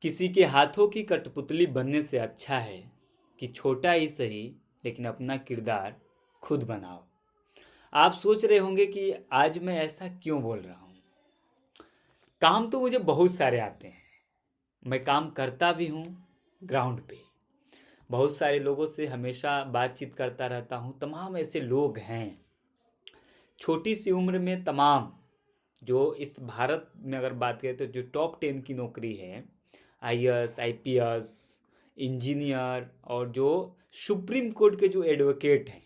किसी के हाथों की कठपुतली बनने से अच्छा है कि छोटा ही सही लेकिन अपना किरदार खुद बनाओ। आप सोच रहे होंगे कि आज मैं ऐसा क्यों बोल रहा हूँ। काम तो मुझे बहुत सारे आते हैं, मैं काम करता भी हूँ ग्राउंड पे। बहुत सारे लोगों से हमेशा बातचीत करता रहता हूँ। तमाम ऐसे लोग हैं छोटी सी उम्र में, तमाम जो इस भारत में अगर बात करें तो जो टॉप 10 की नौकरी है, आईएएस, आईपीएस, इंजीनियर और जो सुप्रीम कोर्ट के जो एडवोकेट हैं,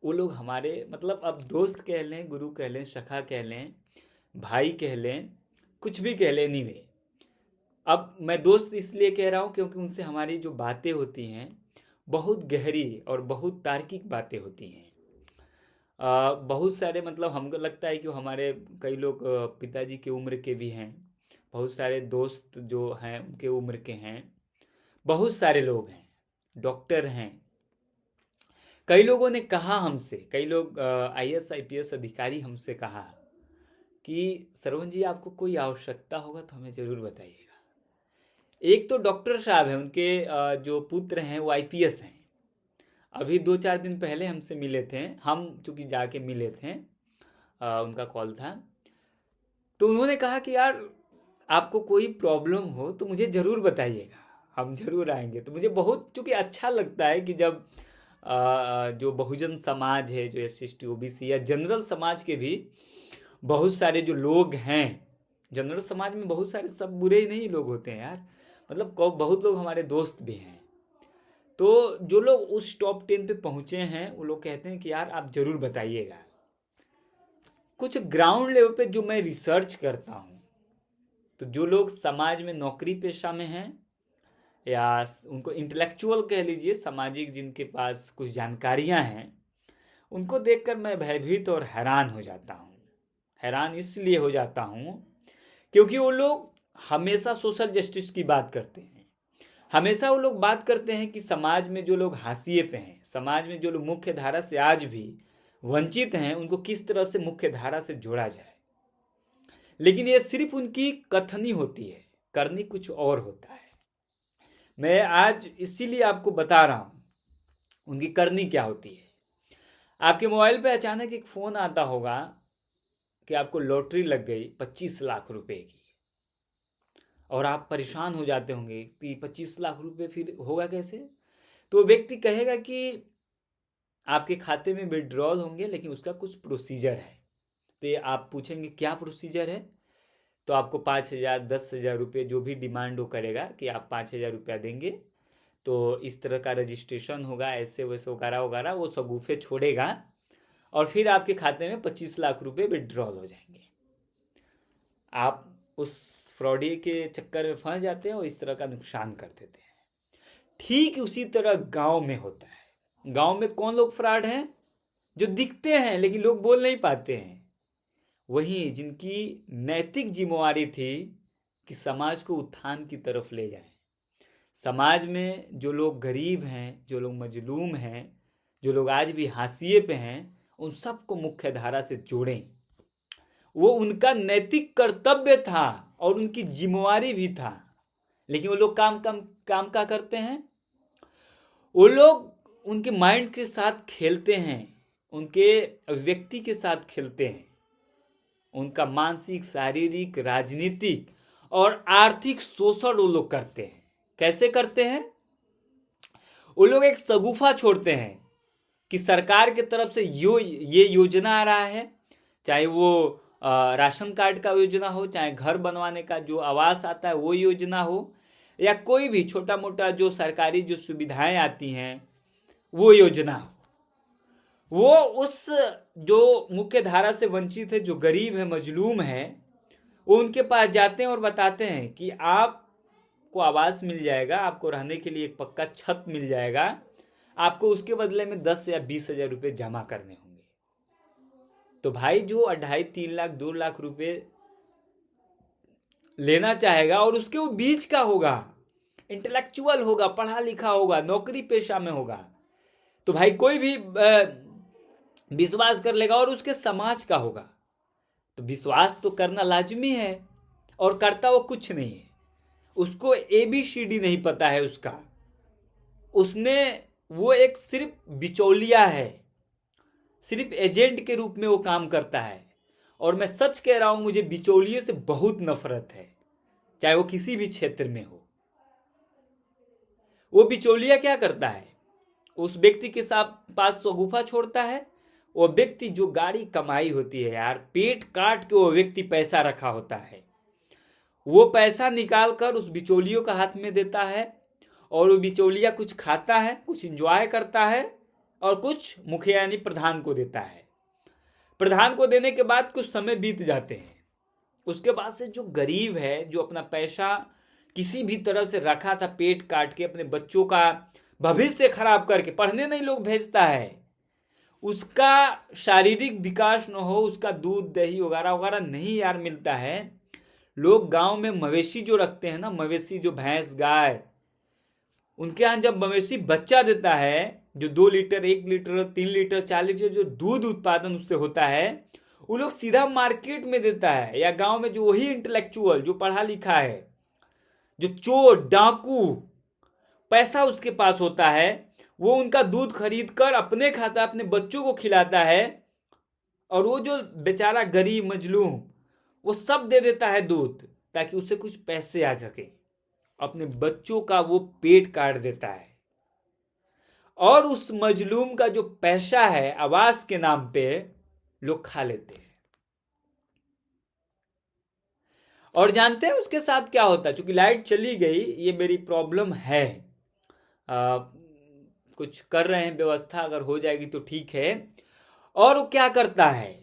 वो लोग हमारे मतलब अब दोस्त कह लें, गुरु कह लें, सखा कह लें, भाई कह लें, कुछ भी कह लें, नहीं वे। अब मैं दोस्त इसलिए कह रहा हूँ क्योंकि उनसे हमारी जो बातें होती हैं बहुत गहरी और बहुत तार्किक बातें होती हैं। बहुत सारे मतलब हमको लगता है कि वो हमारे कई लोग पिताजी की उम्र के भी हैं। बहुत सारे दोस्त जो हैं उनके उम्र के हैं। बहुत सारे लोग हैं, डॉक्टर हैं। कई लोगों ने कहा हमसे, कई लोग आईएएस आईपीएस अधिकारी हमसे कहा कि सरवण जी आपको कोई आवश्यकता होगा तो हमें ज़रूर बताइएगा। एक तो डॉक्टर साहब हैं, उनके जो पुत्र हैं वो आईपीएस हैं। अभी 2-4 दिन पहले हमसे मिले थे, हम चूंकि जाके मिले थे, उनका कॉल था। तो उन्होंने कहा कि यार आपको कोई प्रॉब्लम हो तो मुझे ज़रूर बताइएगा, हम ज़रूर आएंगे। तो मुझे बहुत चूंकि अच्छा लगता है कि जब जो बहुजन समाज है, जो एससी ओबीसी या जनरल समाज के भी बहुत सारे जो लोग हैं, जनरल समाज में बहुत सारे सब बुरे ही नहीं लोग होते हैं यार, मतलब बहुत लोग हमारे दोस्त भी हैं। तो जो लोग उस टॉप 10 पे पहुंचे हैं वो लोग कहते हैं कि यार आप जरूर बताइएगा। कुछ ग्राउंड लेवल पे जो मैं रिसर्च करता हूँ, तो जो लोग समाज में नौकरी पेशा में हैं या उनको इंटेलेक्चुअल कह लीजिए, सामाजिक जिनके पास कुछ जानकारियां हैं, उनको देखकर मैं भयभीत और हैरान हो जाता हूँ। हैरान इसलिए हो जाता हूँ क्योंकि वो लोग हमेशा सोशल जस्टिस की बात करते हैं। हमेशा वो लोग बात करते हैं कि समाज में जो लोग हाशिए पे हैं, समाज में जो लोग मुख्य धारा से आज भी वंचित हैं, उनको किस तरह से मुख्य धारा से जोड़ा जाए। लेकिन ये सिर्फ उनकी कथनी होती है, करनी कुछ और होता है। मैं आज इसीलिए आपको बता रहा हूं उनकी करनी क्या होती है। आपके मोबाइल पे अचानक एक फोन आता होगा कि आपको लॉटरी लग गई 25 लाख रुपए की, और आप परेशान हो जाते होंगे कि 25 लाख रुपए फिर होगा कैसे। तो व्यक्ति कहेगा कि आपके खाते में विड्रॉल होंगे लेकिन उसका कुछ प्रोसीजर है। तो ये आप पूछेंगे क्या प्रोसीजर है, तो आपको 5,000 10,000 रुपये जो भी डिमांड वो करेगा कि आप 5,000 रुपया देंगे तो इस तरह का रजिस्ट्रेशन होगा, ऐसे वैसे वगैरह वगैरह वो सगुफे छोड़ेगा और फिर आपके खाते में 25 लाख रुपये विड्रॉल हो जाएंगे। आप उस फ्रॉडी के चक्कर में फंस जाते हैं और इस तरह का नुकसान कर देते हैं। ठीक उसी तरह गांव में होता है। गांव में कौन लोग फ्रॉड हैं? जो दिखते हैं लेकिन लोग बोल नहीं पाते हैं। वही जिनकी नैतिक जिम्मेवारी थी कि समाज को उत्थान की तरफ ले जाएं। समाज में जो लोग गरीब हैं, जो लोग मजलूम हैं, जो लोग आज भी हाशिए पे हैं, उन सबको मुख्य धारा से जोड़ें। वो उनका नैतिक कर्तव्य था और उनकी जिम्मेवारी भी था। लेकिन वो लोग काम क्या करते हैं? वो लोग उनके माइंड के साथ खेलते हैं, उनके व्यक्ति के साथ खेलते हैं। उनका मानसिक, शारीरिक, राजनीतिक और आर्थिक शोषण वो लोग करते हैं। कैसे करते हैं? वो लोग एक सगुफा छोड़ते हैं कि सरकार की तरफ से ये योजना आ रहा है, चाहे वो राशन कार्ड का योजना हो, चाहे घर बनवाने का जो आवास आता है वो योजना हो, या कोई भी छोटा मोटा जो सरकारी जो सुविधाएं आती हैं वो योजना हो। वो उस जो मुख्य धारा से वंचित है, जो गरीब है, मजलूम है, वो उनके पास जाते हैं और बताते हैं कि आपको आवास मिल जाएगा, आपको रहने के लिए एक पक्का छत मिल जाएगा, आपको उसके बदले में 10 या 20,000 रुपये जमा करने होंगे। तो भाई जो 2.5-3 लाख 2 लाख रुपए लेना चाहेगा और उसके वो बीच का होगा, इंटेलेक्चुअल होगा, पढ़ा लिखा होगा, नौकरी पेशा में होगा, तो भाई कोई भी विश्वास कर लेगा और उसके समाज का होगा। तो विश्वास तो करना लाजमी है और करता वो कुछ नहीं है। उसको ABCD नहीं पता है उसका, उसने वो एक सिर्फ बिचौलिया है, सिर्फ एजेंट के रूप में वो काम करता है। और मैं सच कह रहा हूं, मुझे बिचौलिए से बहुत नफरत है, चाहे वो किसी भी क्षेत्र में हो। वो बिचौलिया क्या करता है, उस व्यक्ति के साथ पास शगुफा छोड़ता है। वो व्यक्ति जो गाड़ी कमाई होती है यार, पेट काट के वो व्यक्ति पैसा रखा होता है, वो पैसा निकाल कर उस बिचौलियों का हाथ में देता है, और वो बिचौलिया कुछ खाता है, कुछ इंजॉय करता है, और कुछ मुखिया यानी प्रधान को देता है। प्रधान को देने के बाद कुछ समय बीत जाते हैं, उसके बाद से जो गरीब है, जो अपना पैसा किसी भी तरह से रखा था पेट काट के, अपने बच्चों का भविष्य खराब करके, पढ़ने नहीं लोग भेजता है, उसका शारीरिक विकास न हो, उसका दूध दही वगैरह वगैरह नहीं यार मिलता है। लोग गांव में मवेशी जो रखते हैं ना, मवेशी जो भैंस गाय, उनके यहाँ जब मवेशी बच्चा देता है, जो 2 लीटर 1 लीटर 3 लीटर 4 लीटर जो दूध उत्पादन उससे होता है, वो लोग सीधा मार्केट में देता है। या गांव में जो वही इंटेलेक्चुअल जो पढ़ा लिखा है, जो चोर डाकू पैसा उसके पास होता है, वो उनका दूध खरीद कर अपने खाता है, अपने बच्चों को खिलाता है। और वो जो बेचारा गरीब मजलूम, वो सब दे देता है दूध, ताकि उसे कुछ पैसे आ सके, अपने बच्चों का वो पेट काट देता है। और उस मजलूम का जो पैसा है आवास के नाम पे लोग खा लेते हैं। और जानते हैं उसके साथ क्या होता है? चूंकि लाइट चली गई, ये मेरी प्रॉब्लम है, कुछ कर रहे हैं व्यवस्था, अगर हो जाएगी तो ठीक है। और वो क्या करता है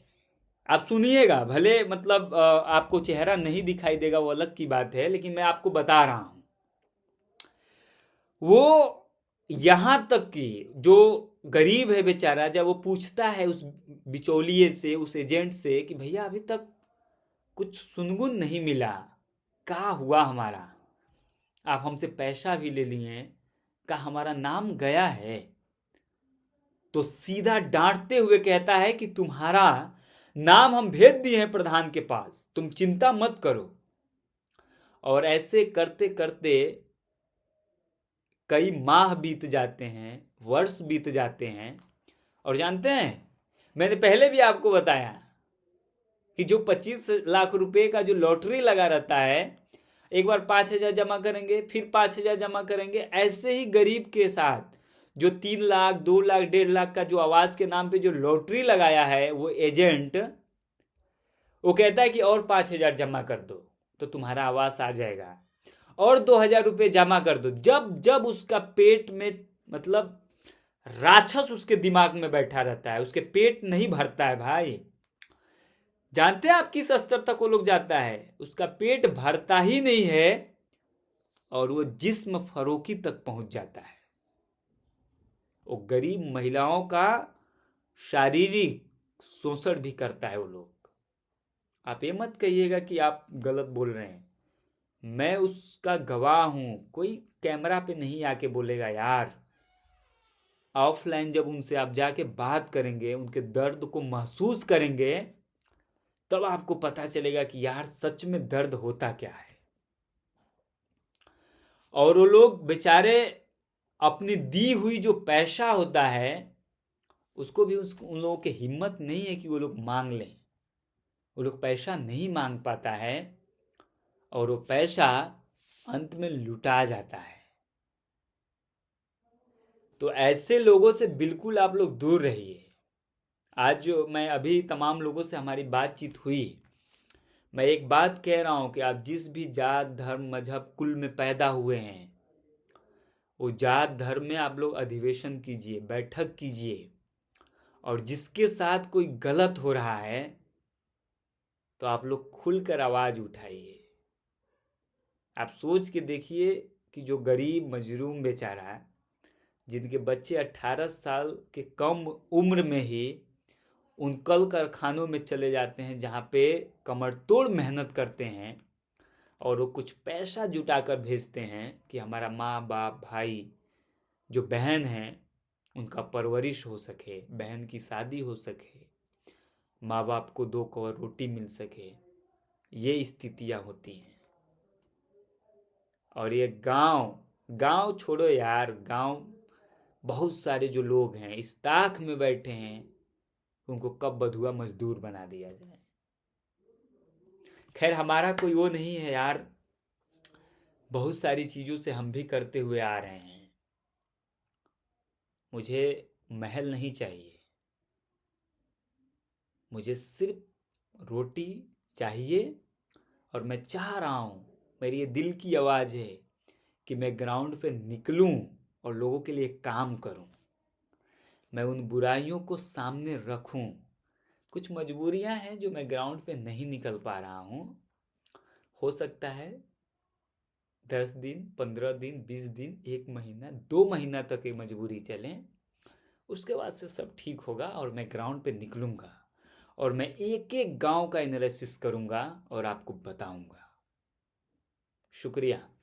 आप सुनिएगा, भले मतलब आपको चेहरा नहीं दिखाई देगा, वो अलग की बात है, लेकिन मैं आपको बता रहा हूं। वो यहां तक कि जो गरीब है बेचारा, जब वो पूछता है उस बिचौलिए से, उस एजेंट से कि भैया अभी तक कुछ सुनगुन नहीं मिला, क्या हुआ हमारा, आप हमसे पैसा भी ले लिए, क्या हमारा नाम गया है? तो सीधा डांटते हुए कहता है कि तुम्हारा नाम हम भेज दिए हैं प्रधान के पास, तुम चिंता मत करो। और ऐसे करते करते कई माह बीत जाते हैं, वर्ष बीत जाते हैं। और जानते हैं, मैंने पहले भी आपको बताया कि जो 25 लाख रुपए का जो लॉटरी लगा रहता है, एक बार 5,000 जमा करेंगे, फिर 5,000 जमा करेंगे, ऐसे ही गरीब के साथ जो 3 लाख 2 लाख 1.5 लाख का जो आवास के नाम पे जो लॉटरी लगाया है वो एजेंट, वो कहता है कि और 5,000 जमा कर दो तो तुम्हारा आवास आ जाएगा, और 2,000 रुपये जमा कर दो। जब जब उसका पेट में मतलब राक्षस उसके दिमाग में बैठा रहता है, उसके पेट नहीं भरता है भाई। जानते हैं आप किस स्तर तक वो लोग जाता है? उसका पेट भरता ही नहीं है, और वो जिस्म फरोखी तक पहुंच जाता है। वो गरीब महिलाओं का शारीरिक शोषण भी करता है वो लोग। आप ये मत कहिएगा कि आप गलत बोल रहे हैं, मैं उसका गवाह हूं। कोई कैमरा पे नहीं आके बोलेगा यार, ऑफलाइन जब उनसे आप जाके बात करेंगे, उनके दर्द को महसूस करेंगे, तब आपको पता चलेगा कि यार सच में दर्द होता क्या है। और वो लोग बेचारे अपनी दी हुई जो पैसा होता है, उसको भी उन लोगों की हिम्मत नहीं है कि वो लोग मांग लें। वो लोग पैसा नहीं मांग पाता है, और वो पैसा अंत में लुटा जाता है। तो ऐसे लोगों से बिल्कुल आप लोग दूर रहिए। आज जो मैं अभी तमाम लोगों से हमारी बातचीत हुई, मैं एक बात कह रहा हूं कि आप जिस भी जात धर्म मजहब कुल में पैदा हुए हैं, वो जात धर्म में आप लोग अधिवेशन कीजिए, बैठक कीजिए, और जिसके साथ कोई गलत हो रहा है तो आप लोग खुलकर आवाज उठाइए। आप सोच के देखिए कि जो गरीब मजलूम बेचारा है, जिनके बच्चे 18 साल के कम उम्र में ही उन कल कारखानों में चले जाते हैं जहाँ पे कमर तोड़ मेहनत करते हैं, और वो कुछ पैसा जुटा कर भेजते हैं कि हमारा माँ बाप भाई जो बहन हैं उनका परवरिश हो सके, बहन की शादी हो सके, माँ बाप को 2 कौर रोटी मिल सके। ये स्थितियाँ होती हैं। और ये गांव गांव छोड़ो यार, गांव बहुत सारे जो लोग हैं इस ताक में बैठे हैं, उनको कब बधुआ मजदूर बना दिया जाए। खैर हमारा कोई वो नहीं है यार, बहुत सारी चीज़ों से हम भी करते हुए आ रहे हैं। मुझे महल नहीं चाहिए, मुझे सिर्फ रोटी चाहिए। और मैं चाह रहा हूँ, मेरी ये दिल की आवाज़ है कि मैं ग्राउंड पे निकलूं और लोगों के लिए काम करूं। मैं उन बुराइयों को सामने रखूं। कुछ मजबूरियां हैं जो मैं ग्राउंड पे नहीं निकल पा रहा हूं। हो सकता है 10 दिन, 15 दिन, 20 दिन, 1 महीना, 2 महीना तक ये मजबूरी चले। उसके बाद से सब ठीक होगा और मैं ग्राउंड पे निकलूंगा और मैं एक एक गांव का एनालिसिस करूंगा और आपको बताऊंगा। शुक्रिया।